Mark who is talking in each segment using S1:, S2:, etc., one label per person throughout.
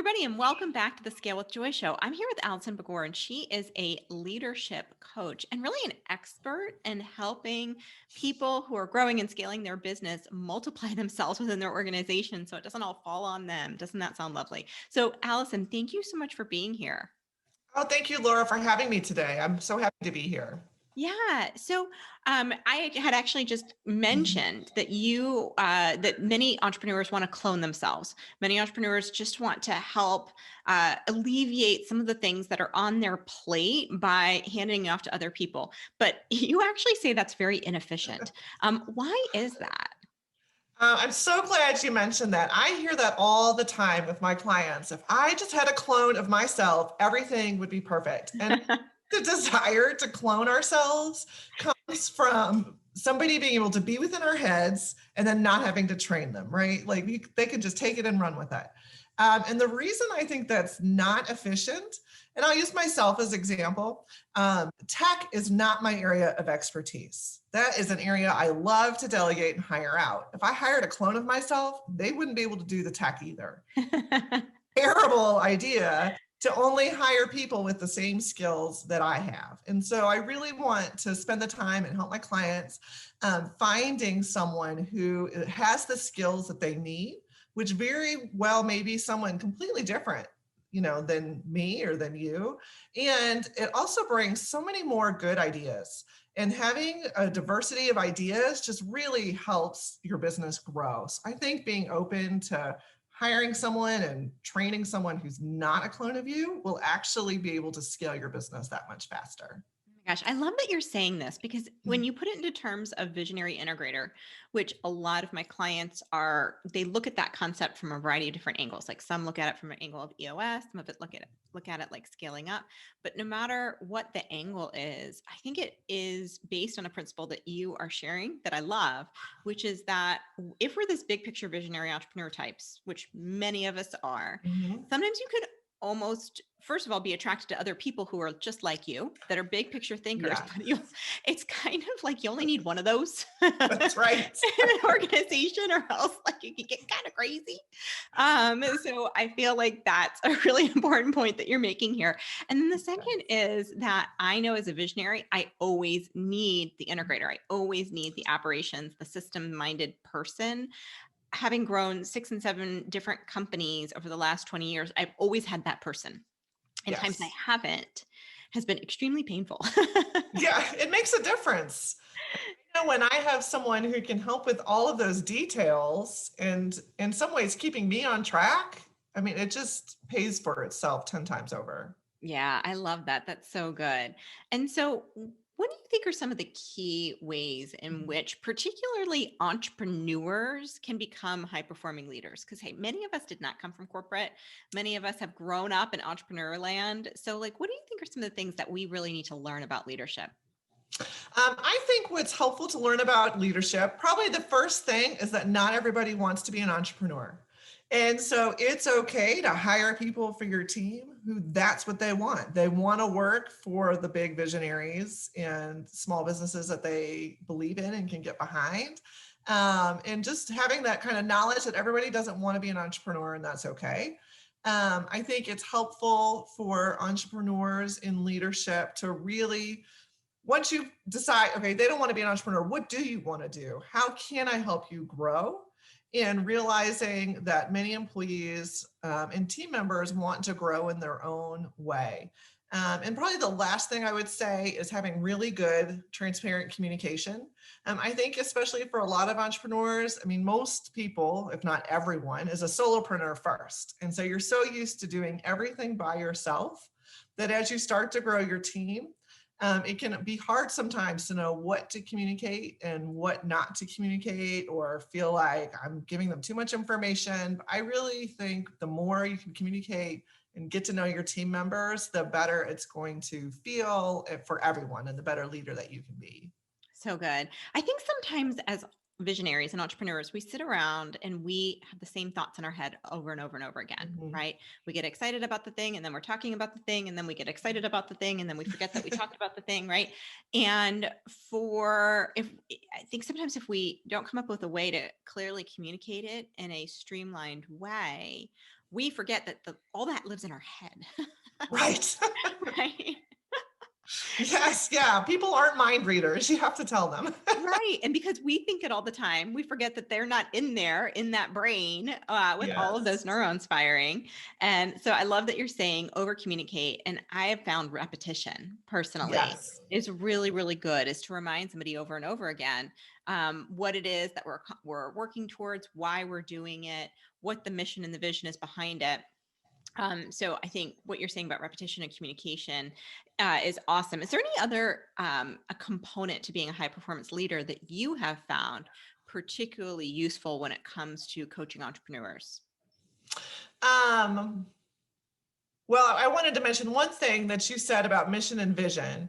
S1: everybody, and welcome back to the Scale with Joy show. I'm here with Alison Begor, and she is a leadership coach and really an expert in helping people who are growing and scaling their business multiply themselves within their organization so it doesn't all fall on them. Doesn't that sound lovely? So, Alison, thank you so much for being here.
S2: Oh, thank you, Laura, for having me today. I'm so happy to be here.
S1: Yeah. So I had actually just mentioned that that many entrepreneurs want to clone themselves. Many entrepreneurs just want to help alleviate some of the things that are on their plate by handing it off to other people. But you actually say that's very inefficient. Why is that?
S2: I'm so glad you mentioned that. I hear that all the time with my clients. If I just had a clone of myself, everything would be perfect. And the desire to clone ourselves comes from somebody being able to be within our heads and then not having to train them, right? They can just take it and run with it. And the reason I think that's not efficient, and I'll use myself as example, tech is not my area of expertise. That is an area I love to delegate and hire out. If I hired a clone of myself, they wouldn't be able to do the tech either. Terrible idea to only hire people with the same skills that I have. And so I really want to spend the time and help my clients finding someone who has the skills that they need, which very well may be someone completely different, than me or than you. And it also brings so many more good ideas. And having a diversity of ideas just really helps your business grow. So I think being open to hiring someone and training someone who's not a clone of you will actually be able to scale your business that much faster.
S1: Gosh, I love that you're saying this because when you put it into terms of visionary integrator, which a lot of my clients they look at that concept from a variety of different angles. Like some look at it from an angle of EOS, some of it look at it like scaling up. But no matter what the angle is, I think it is based on a principle that you are sharing that I love, which is that if we're this big picture visionary entrepreneur types, which many of us are, sometimes you could almost, first of all, be attracted to other people who are just like you, that are big picture thinkers.
S2: Yeah,
S1: But it's kind of like you only need one of those
S2: that's right.
S1: in an organization, or else like it can get kind of crazy. So I feel like that's a really important point that you're making here. And then the second is that I know as a visionary, I always need the integrator. I always need the operations, the system-minded person. Having grown 6 and 7 different companies over the last 20 years, I've always had that person. And times I
S2: Yes.
S1: haven't has been extremely painful.
S2: Yeah, it makes a difference. When I have someone who can help with all of those details and in some ways keeping me on track, I mean, it just pays for itself 10 times over.
S1: Yeah, I love that. That's so good. And so, what do you think are some of the key ways in which, particularly entrepreneurs, can become high performing leaders? Because, hey, many of us did not come from corporate. Many of us have grown up in entrepreneur land. So, like, what do you think are some of the things that we really need to learn about leadership?
S2: I think what's helpful to learn about leadership, probably the first thing is that not everybody wants to be an entrepreneur. And so it's okay to hire people for your team who that's what they want. They want to work for the big visionaries and small businesses that they believe in and can get behind. And just having that kind of knowledge that everybody doesn't want to be an entrepreneur, and that's okay. I think it's helpful for entrepreneurs in leadership to really, once you decide, okay, they don't want to be an entrepreneur, what do you want to do? How can I help you grow? And realizing that many employees and team members want to grow in their own way. And probably the last thing I would say is having really good, transparent communication. I think especially for a lot of entrepreneurs, I mean, most people, if not everyone, is a solopreneur first. And so you're so used to doing everything by yourself that as you start to grow your team, it can be hard sometimes to know what to communicate and what not to communicate, or feel like I'm giving them too much information. But I really think the more you can communicate and get to know your team members, the better it's going to feel for everyone and the better leader that you can be.
S1: So good. I think sometimes as visionaries and entrepreneurs, we sit around and we have the same thoughts in our head over and over and over again,
S2: Mhm.
S1: right? We get excited about the thing and then we're talking about the thing and then we get excited about the thing and then we forget that we talked about the thing, right? And I think sometimes if we don't come up with a way to clearly communicate it in a streamlined way, we forget that all that lives in our head.
S2: Right.
S1: Right.
S2: Yes. Yeah. People aren't mind readers. You have to tell them.
S1: Right. And because we think it all the time, we forget that they're not in there in that brain with all of those
S2: Yes.
S1: neurons firing. And so I love that you're saying over communicate. And I have found repetition personally
S2: Yes.
S1: is really, really good, is to remind somebody over and over again what it is that we're working towards, why we're doing it, what the mission and the vision is behind it. So I think what you're saying about repetition and communication is awesome. Is there any other a component to being a high performance leader that you have found particularly useful when it comes to coaching entrepreneurs?
S2: Um, well, I wanted to mention one thing that you said about mission and vision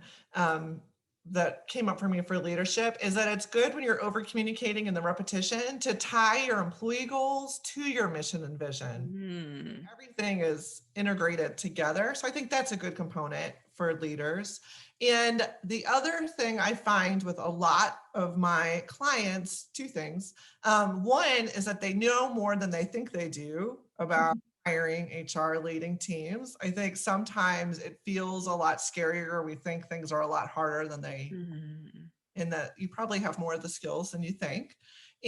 S2: that came up for me for leadership is that it's good when you're over communicating in the repetition to tie your employee goals to your mission and vision.
S1: Mm.
S2: Everything is integrated together. So I think that's a good component for leaders. And the other thing I find with a lot of my clients, two things. One is that they know more than they think they do about hiring, HR, leading teams. I think sometimes it feels a lot scarier. We think things are a lot harder than they,
S1: Mm.
S2: in that you probably have more of the skills than you think.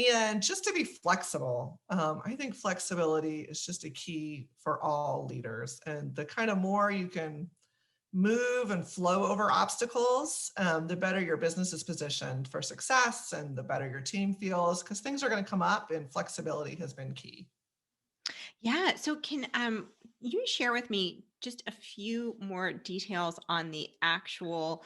S2: And just to be flexible, I think flexibility is just a key for all leaders. And the kind of more you can move and flow over obstacles, the better your business is positioned for success and the better your team feels, because things are going to come up and flexibility has been key.
S1: Yeah. So can you share with me just a few more details on the actual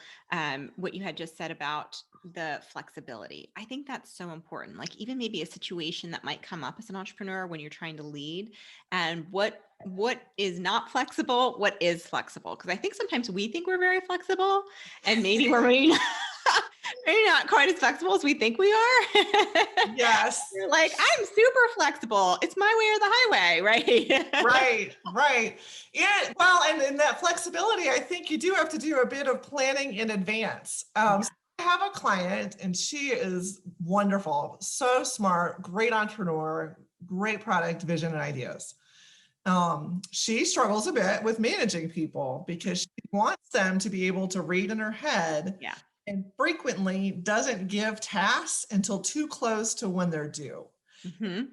S1: what you had just said about the flexibility? I think that's so important. Like even maybe a situation that might come up as an entrepreneur when you're trying to lead, and what is not flexible, what is flexible? Because I think sometimes we think we're very flexible, and maybe we're maybe not, maybe not quite as flexible as we think we are.
S2: Yes.
S1: You're like, I'm super flexible. It's my way or the highway, right?
S2: Right, right. Yeah, well, and in that flexibility, I think you do have to do a bit of planning in advance.
S1: Yeah.
S2: So I have a client and she is wonderful, so smart, great entrepreneur, great product vision and ideas. She struggles a bit with managing people because she wants them to be able to read in her head
S1: Yeah.
S2: and frequently doesn't give tasks until too close to when they're due.
S1: Hmm.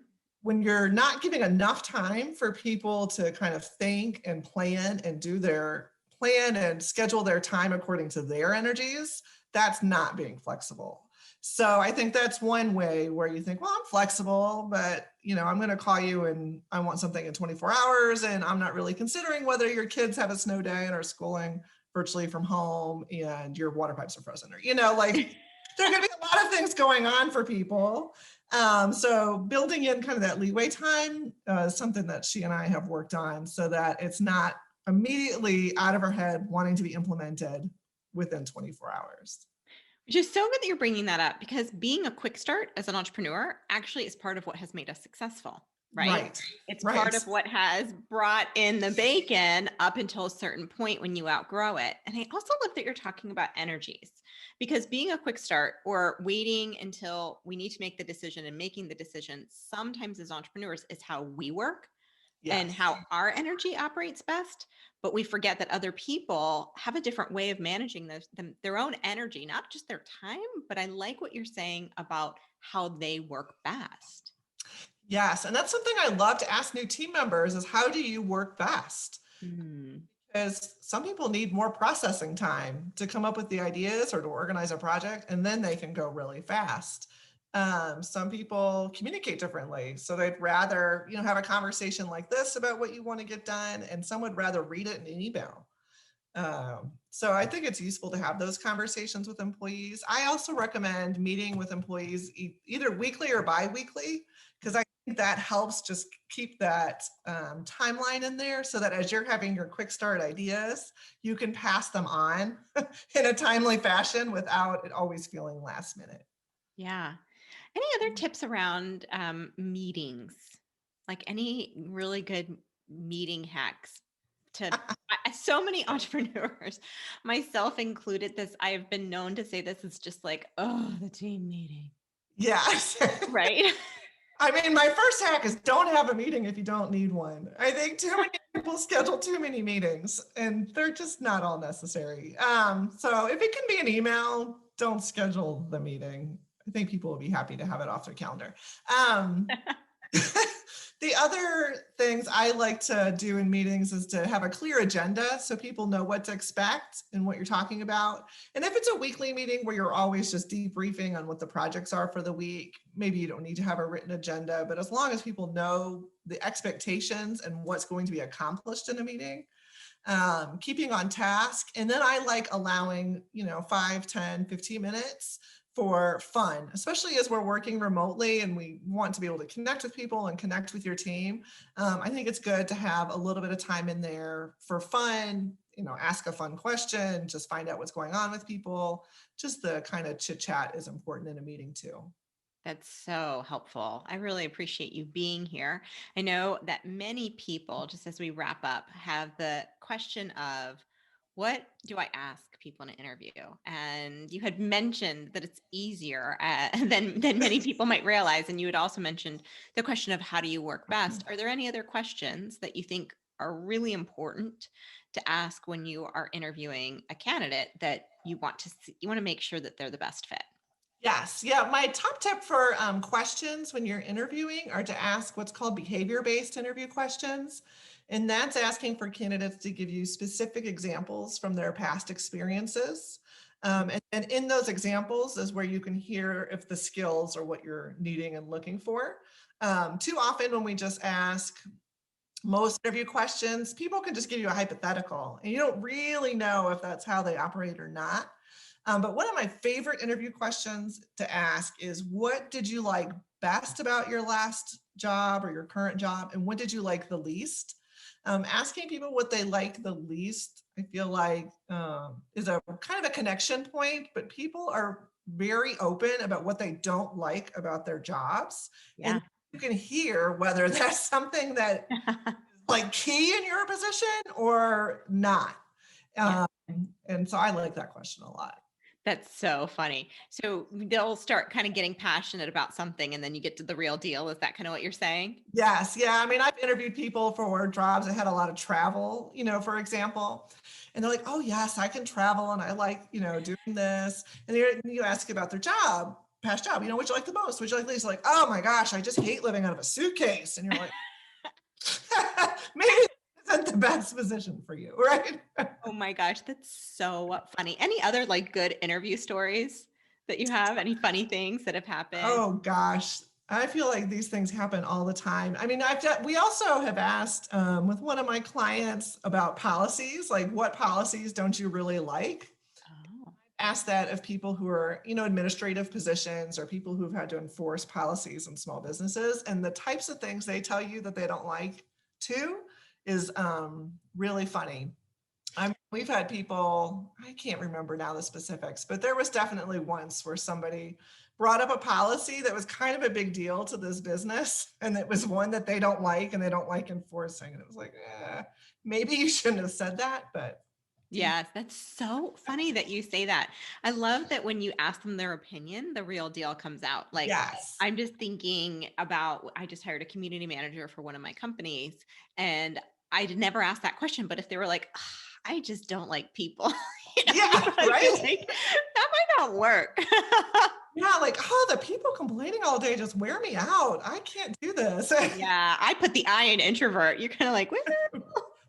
S2: When you're not giving enough time for people to kind of think and plan and do their plan and schedule their time according to their energies, that's not being flexible. So I think that's one way where you think, well, I'm flexible, but I'm going to call you and I want something in 24 hours and I'm not really considering whether your kids have a snow day and are schooling virtually from home and your water pipes are frozen, or like there are going to be a lot of things going on for people. So building in kind of that leeway time is something that she and I have worked on so that it's not immediately out of her head wanting to be implemented within 24 hours.
S1: Which is so good that you're bringing that up, because being a quick start as an entrepreneur actually is part of what has made us successful, right?
S2: Right,
S1: It's part
S2: right.
S1: of what has brought in the bacon up until a certain point when you outgrow it. And I also love that you're talking about energies, because being a quick start or waiting until we need to make the decision and making the decision sometimes as entrepreneurs is how we work and
S2: Yes.
S1: how our energy operates best. But we forget that other people have a different way of managing their own energy, not just their time. But I like what you're saying about how they work best.
S2: Yes. And that's something I love to ask new team members is how do you work best?
S1: Mm.
S2: Because some people need more processing time to come up with the ideas or to organize a project, and then they can go really fast. Some people communicate differently, so they'd rather have a conversation like this about what you want to get done, and some would rather read it in an email. So I think it's useful to have those conversations with employees. I also recommend meeting with employees either weekly or bi-weekly, because I think that helps just keep that timeline in there so that as you're having your quick start ideas, you can pass them on in a timely fashion without it always feeling last minute.
S1: Yeah. Any other tips around meetings? Like any really good meeting hacks so many entrepreneurs, myself included, this I've been known to say this is just like, oh, the team meeting.
S2: Yes.
S1: Right.
S2: I mean, my first hack is don't have a meeting if you don't need one. I think too many people schedule too many meetings and they're just not all necessary. So if it can be an email, don't schedule the meeting. I think people will be happy to have it off their calendar. Um, the other things I like to do in meetings is to have a clear agenda so people know what to expect and what you're talking about. And if it's a weekly meeting where you're always just debriefing on what the projects are for the week, maybe you don't need to have a written agenda, but as long as people know the expectations and what's going to be accomplished in a meeting, keeping on task. And then I like allowing, 5, 10, 15 minutes for fun, especially as we're working remotely and we want to be able to connect with people and connect with your team. I think it's good to have a little bit of time in there for fun, ask a fun question, just find out what's going on with people. Just the kind of chit chat is important in a meeting too.
S1: That's so helpful. I really appreciate you being here. I know that many people, just as we wrap up, have the question of what do I ask people in an interview? And you had mentioned that it's easier than many people might realize. And you had also mentioned the question of how do you work best? Are there any other questions that you think are really important to ask when you are interviewing a candidate that you want to see, you want to make sure that they're the best fit?
S2: Yes. Yeah. My top tip for questions when you're interviewing are to ask what's called behavior-based interview questions. And that's asking for candidates to give you specific examples from their past experiences. And in those examples is where you can hear if the skills are what you're needing and looking for. Too often when we just ask most interview questions, people can just give you a hypothetical and you don't really know if that's how they operate or not. But one of my favorite interview questions to ask is, what did you like best about your last job or your current job? And what did you like the least? Asking people what they like the least, I feel like is a kind of a connection point, but people are very open about what they don't like about their jobs. And
S1: Yeah.
S2: you can hear whether that's something that like key in your position or not.
S1: Yeah.
S2: Um, and so I like that question a lot.
S1: That's so funny. So they'll start kind of getting passionate about something and then you get to the real deal. Is that kind of what you're saying?
S2: Yes. Yeah. I mean, I've interviewed people for jobs that had a lot of travel, for example, and they're like, oh, yes, I can travel and I like, doing this. And you ask about their job, past job, what'd you like the most? What'd you like the least? Like, oh my gosh, I just hate living out of a suitcase. And you're like, maybe this isn't the best position for you, right?
S1: Oh my gosh, that's so funny. Any other like good interview stories that you have? Any funny things that have happened?
S2: Oh gosh, I feel like these things happen all the time. I mean, we also have asked with one of my clients about policies, like what policies don't you really like?
S1: Oh,
S2: Ask that of people who are, administrative positions or people who've had to enforce policies in small businesses. And the types of things they tell you that they don't like too is really funny. We've had people, I can't remember now the specifics, but there was definitely once where somebody brought up a policy that was kind of a big deal to this business. And it was one that they don't like and they don't like enforcing. And it was like, maybe you shouldn't have said that, but.
S1: yes, that's so funny that you say that. I love that when you ask them their opinion, the real deal comes out. Like,
S2: Yes.
S1: I'm just thinking about, I just hired a community manager for one of my companies, and I did never ask that question. But if they were like, "Ah, I just don't like people,"
S2: Yeah,
S1: I feel
S2: right.
S1: like that might not work.
S2: Yeah, like, oh, the people complaining all day just wear me out. I can't do this.
S1: Yeah, I put the I in introvert. You're kind of like, well,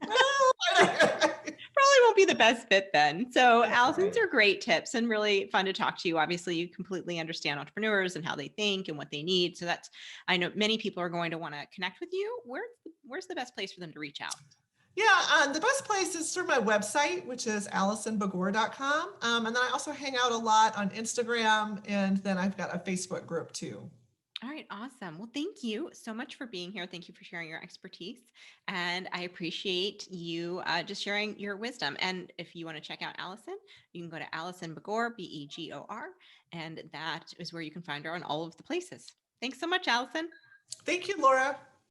S2: Well,
S1: probably won't be the best fit then. So, Allison, these
S2: right.
S1: are great tips and really fun to talk to you. Obviously, you completely understand entrepreneurs and how they think and what they need. So that's, I know many people are going to want to connect with you. Where's the best place for them to reach out?
S2: Yeah, the best place is through my website, which is AlisonBegor.com. And then I also hang out a lot on Instagram, and then I've got a Facebook group too.
S1: All right, awesome. Well, thank you so much for being here. Thank you for sharing your expertise. And I appreciate you just sharing your wisdom. And if you want to check out Allison, you can go to Alison Begor, Begor, and that is where you can find her on all of the places. Thanks so much, Allison.
S2: Thank you, Laura.